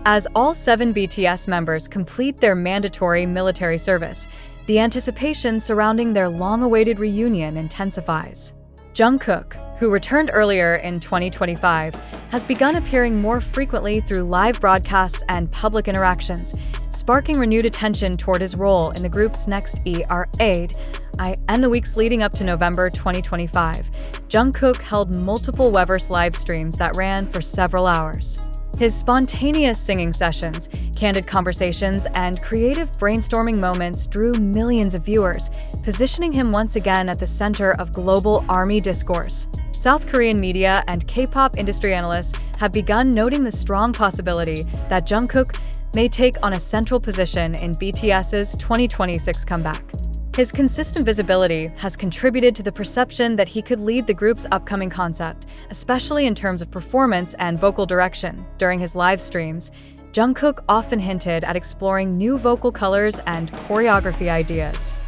As all 7 BTS members complete their mandatory military service, the anticipation surrounding their long-awaited reunion intensifies. Jungkook, who returned earlier in 2025, has begun appearing more frequently through live broadcasts and public interactions, sparking renewed attention toward his role in the group's next era. In the weeks leading up to November 2025, Jungkook held multiple Weverse live streams that ran for several hours. His spontaneous singing sessions, candid conversations, and creative brainstorming moments drew millions of viewers, positioning him once again at the center of global ARMY discourse. South Korean media and K-pop industry analysts have begun noting the strong possibility that Jungkook may take on a central position in BTS's 2026 comeback. His consistent visibility has contributed to the perception that he could lead the group's upcoming concept, especially in terms of performance and vocal direction. During his live streams, Jungkook often hinted at exploring new vocal colors and choreography ideas.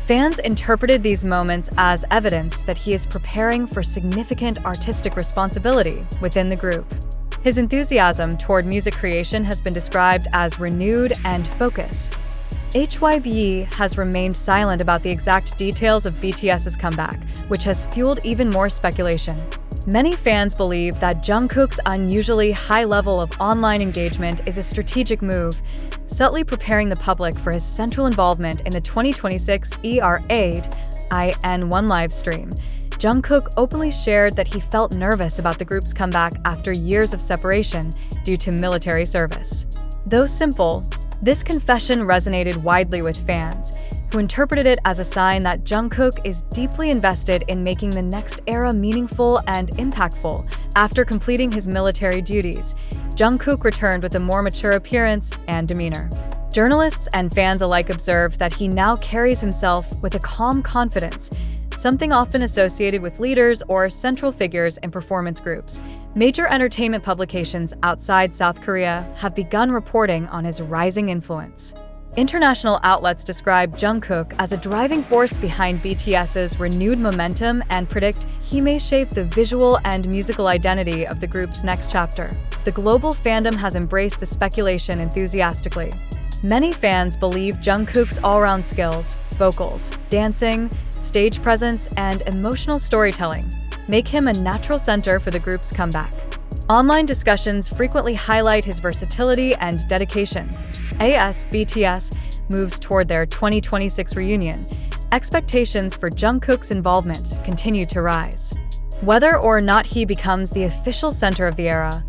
Fans interpreted these moments as evidence that he is preparing for significant artistic responsibility within the group. His enthusiasm toward music creation has been described as renewed and focused. HYBE has remained silent about the exact details of BTS's comeback, which has fueled even more speculation. Many fans believe that Jungkook's unusually high level of online engagement is a strategic move, subtly preparing the public for his central involvement in the 2026 ERA-IN1 live stream. Jungkook openly shared that he felt nervous about the group's comeback after years of separation due to military service. Though simple, this confession resonated widely with fans, who interpreted it as a sign that Jungkook is deeply invested in making the next era meaningful and impactful. After completing his military duties, Jungkook returned with a more mature appearance and demeanor. Journalists and fans alike observed that he now carries himself with a calm confidence, something often associated with leaders or central figures in performance groups. Major entertainment publications outside South Korea have begun reporting on his rising influence. International outlets describe Jungkook as a driving force behind BTS's renewed momentum and predict he may shape the visual and musical identity of the group's next chapter. The global fandom has embraced the speculation enthusiastically. Many fans believe Jungkook's all-round skills, vocals, dancing, stage presence, and emotional storytelling make him a natural center for the group's comeback. Online discussions frequently highlight his versatility and dedication. As BTS moves toward their 2026 reunion, expectations for Jungkook's involvement continue to rise. Whether or not he becomes the official center of the era,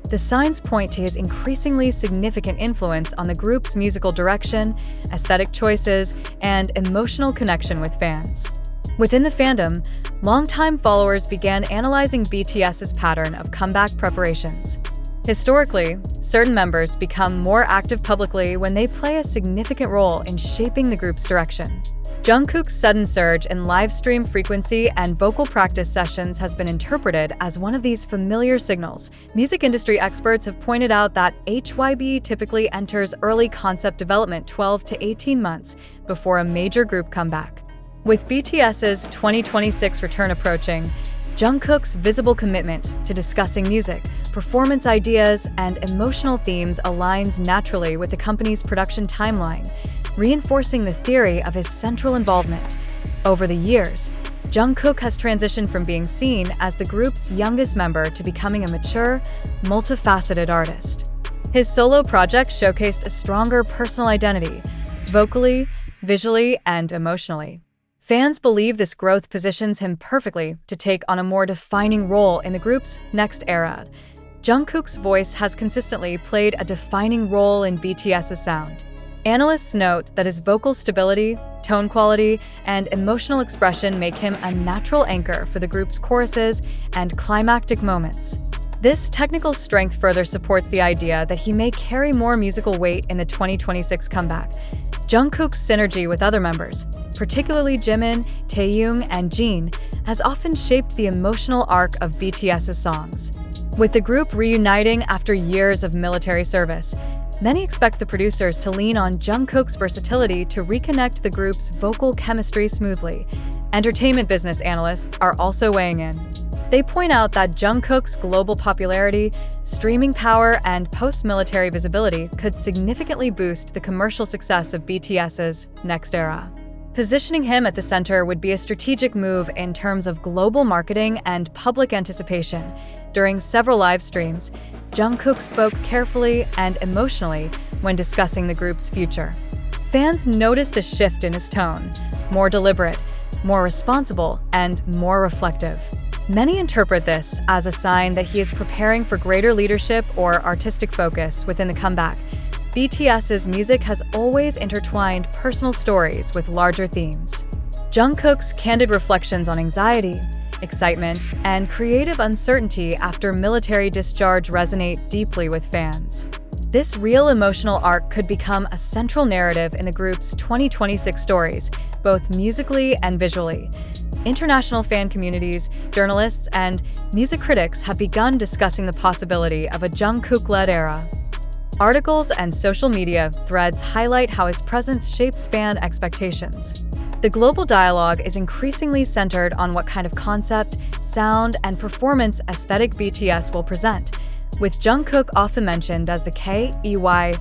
the signs point to his increasingly significant influence on the group's musical direction, aesthetic choices, and emotional connection with fans. Within the fandom, longtime followers began analyzing BTS's pattern of comeback preparations. Historically, certain members become more active publicly when they play a significant role in shaping the group's direction. Jungkook's sudden surge in live stream frequency and vocal practice sessions has been interpreted as one of these familiar signals. Music industry experts have pointed out that HYBE typically enters early concept development 12 to 18 months before a major group comeback. With BTS's 2026 return approaching, Jungkook's visible commitment to discussing music, performance ideas, and emotional themes aligns naturally with the company's production timeline, reinforcing the theory of his central involvement. Over the years, Jungkook has transitioned from being seen as the group's youngest member to becoming a mature, multifaceted artist. His solo projects showcased a stronger personal identity, vocally, visually, and emotionally. Fans believe this growth positions him perfectly to take on a more defining role in the group's next era. Jungkook's voice has consistently played a defining role in BTS's sound. Analysts note that his vocal stability, tone quality, and emotional expression make him a natural anchor for the group's choruses and climactic moments. This technical strength further supports the idea that he may carry more musical weight in the 2026 comeback. Jungkook's synergy with other members, particularly Jimin, Taehyung, and Jin, has often shaped the emotional arc of BTS's songs. With the group reuniting after years of military service, many expect the producers to lean on Jungkook's versatility to reconnect the group's vocal chemistry smoothly. Entertainment business analysts are also weighing in. They point out that Jungkook's global popularity, streaming power, and post-military visibility could significantly boost the commercial success of BTS's next era. Positioning him at the center would be a strategic move in terms of global marketing and public anticipation. During several live streams, Jungkook spoke carefully and emotionally when discussing the group's future. Fans noticed a shift in his tone, more deliberate, more responsible, and more reflective. Many interpret this as a sign that he is preparing for greater leadership or artistic focus within the comeback. BTS's music has always intertwined personal stories with larger themes. Jungkook's candid reflections on anxiety, excitement, and creative uncertainty after military discharge resonate deeply with fans. This real emotional arc could become a central narrative in the group's 2026 stories, both musically and visually. International fan communities, journalists, and music critics have begun discussing the possibility of a Jungkook-led era. Articles and social media threads highlight how his presence shapes fan expectations. The global dialogue is increasingly centered on what kind of concept, sound, and performance aesthetic BTS will present, with Jungkook often mentioned as the KEY.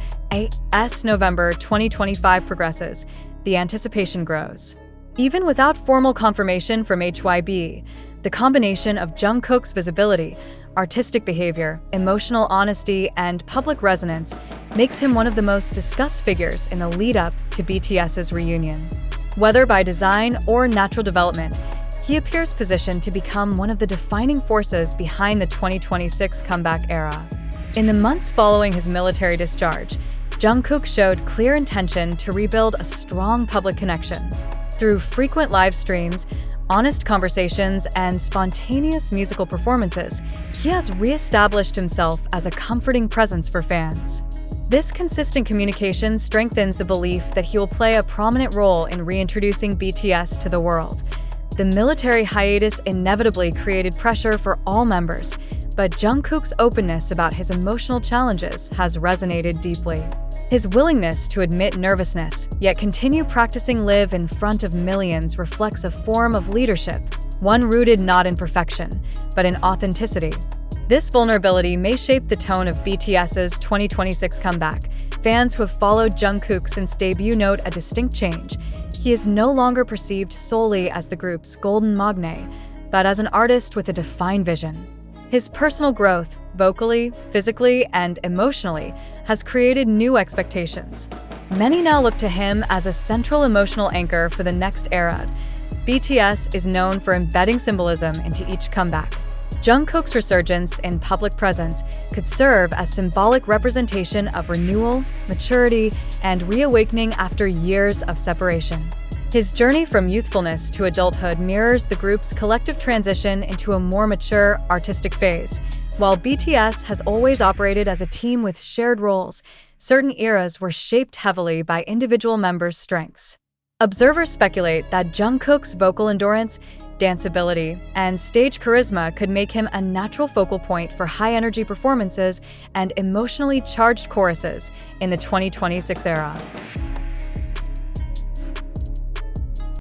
As November 2025 progresses, the anticipation grows. Even without formal confirmation from HYB, the combination of Jungkook's visibility, artistic behavior, emotional honesty, and public resonance makes him one of the most discussed figures in the lead-up to BTS's reunion. Whether by design or natural development, he appears positioned to become one of the defining forces behind the 2026 comeback era. In the months following his military discharge, Jungkook showed clear intention to rebuild a strong public connection. Through frequent live streams, honest conversations, and spontaneous musical performances, he has re-established himself as a comforting presence for fans. This consistent communication strengthens the belief that he will play a prominent role in reintroducing BTS to the world. The military hiatus inevitably created pressure for all members, but Jungkook's openness about his emotional challenges has resonated deeply. His willingness to admit nervousness, yet continue practicing live in front of millions reflects a form of leadership, one rooted not in perfection, but in authenticity. This vulnerability may shape the tone of BTS's 2026 comeback. Fans who have followed Jungkook since debut note a distinct change. He is no longer perceived solely as the group's golden magne, but as an artist with a defined vision. His personal growth, vocally, physically, and emotionally, has created new expectations. Many now look to him as a central emotional anchor for the next era. BTS is known for embedding symbolism into each comeback. Jungkook's resurgence in public presence could serve as symbolic representation of renewal, maturity, and reawakening after years of separation. His journey from youthfulness to adulthood mirrors the group's collective transition into a more mature, artistic phase. While BTS has always operated as a team with shared roles, certain eras were shaped heavily by individual members' strengths. Observers speculate that Jungkook's vocal endurance, danceability, and stage charisma could make him a natural focal point for high-energy performances and emotionally charged choruses in the 2026 era.